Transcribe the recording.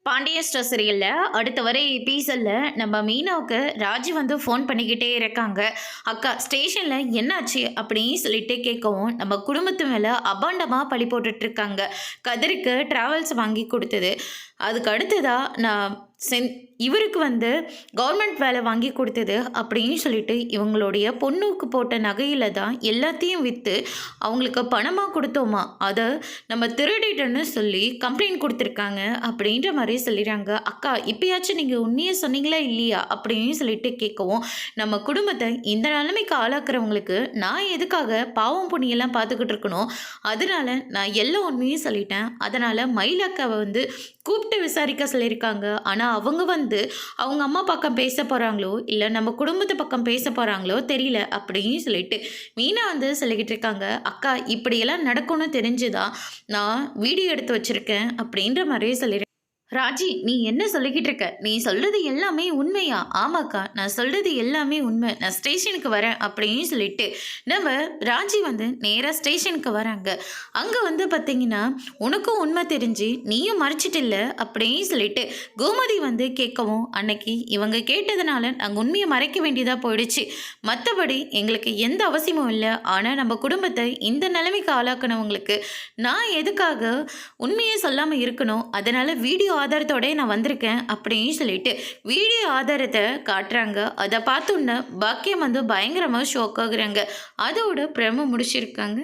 Pandya store சீரியல்ல அடுத்த வரை எபிசோட்ல நம்ம மீனாவுக்கு ராஜி வந்து ஃபோன் பண்ணிக்கிட்டே இருக்காங்க. அக்கா ஸ்டேஷன்ல என்னாச்சு அப்படின்னு சொல்லிட்டு கேட்கவும், நம்ம குடும்பத்து மேல அபாண்டமா பழி போட்டுட்டு இருக்காங்க. கதிருக்கு டிராவல்ஸ் வாங்கி கொடுத்தது. அதுக்கு அடுத்ததா நான் இவருக்கு வந்து கவர்மெண்ட் வேலை வாங்கி கொடுத்தது அப்படின்னு சொல்லிட்டு இவங்களுடைய பொண்ணுக்கு போட்ட நகையில தான் எல்லாத்தையும் விற்று அவங்களுக்கு பணமாக கொடுத்தோமா, அதை நம்ம திருடிட்டோன்னு சொல்லி கம்ப்ளைண்ட் கொடுத்துருக்காங்க அப்படின்ற மாதிரி சொல்லிடுறாங்க. அக்கா இப்பயாச்சும் நீங்கள் உண்மையை சொன்னீங்களா இல்லையா அப்படின்னு சொல்லிட்டு கேட்கவும், நம்ம குடும்பத்தை இந்த நிலைமைக்கு ஆளாக்குறவங்களுக்கு நான் எதுக்காக பாவம் புண்ணியெல்லாம் பார்த்துக்கிட்டு இருக்கணும், அதனால நான் எல்லா உண்மையும் சொல்லிட்டேன். அதனால் மயிலக்காவை வந்து கூப்பிட்டு விசாரிக்க சொல்லியிருக்காங்க. ஆனால் அவங்க வந்து அவங்க அம்மா பக்கம் பேச போகிறாங்களோ இல்லை நம்ம குடும்பத்து பக்கம் பேச போகிறாங்களோ தெரியல அப்படின்னு சொல்லிட்டு மீனா வந்து சொல்லிக்கிட்டு இருக்காங்க. அக்கா இப்படியெல்லாம் நடக்கும்னு தெரிஞ்சுதான் நான் வீடியோ எடுத்து வச்சுருக்கேன் அப்படின்ற மாதிரியே சொல்லியிருக்கேன். ராஜி நீ என்ன சொல்லிக்கிட்டு இருக்க? நீ சொல்றது எல்லாமே உண்மையா? ஆமாக்கா நான் சொல்றது எல்லாமே உண்மை. நான் ஸ்டேஷனுக்கு வரேன் அப்படின்னு சொல்லிட்டு நம்ம ராஜி வந்து நேராக ஸ்டேஷனுக்கு வராங்க. அங்கே வந்து பார்த்தீங்கன்னா உனக்கும் உண்மை தெரிஞ்சு நீயும் மறைச்சிட்டு இல்லை அப்படின்னு சொல்லிட்டு கோமதி வந்து கேட்கவும், அன்னைக்கு இவங்க கேட்டதுனால நாங்கள் உண்மையை மறைக்க வேண்டியதாக போயிடுச்சு. மற்றபடி எங்களுக்கு எந்த அவசியமும் இல்லை. ஆனால் நம்ம குடும்பத்தை இந்த நிலைமைக்கு ஆளாக்குனவங்களுக்கு நான் எதுக்காக உண்மையை சொல்லாமல் இருக்கணும்? அதனால் வீடியோ ஆதாரத்தோட நான் வந்திருக்கேன் அப்படின்னு சொல்லிட்டு வீடியோ ஆதாரத்தை காட்டுறாங்க. அதை பார்த்தோன்னே பாக்கியம் வந்து பயங்கரமாக ஷோக் ஆகுறாங்க. அதோட பிரம முடிச்சிருக்காங்க.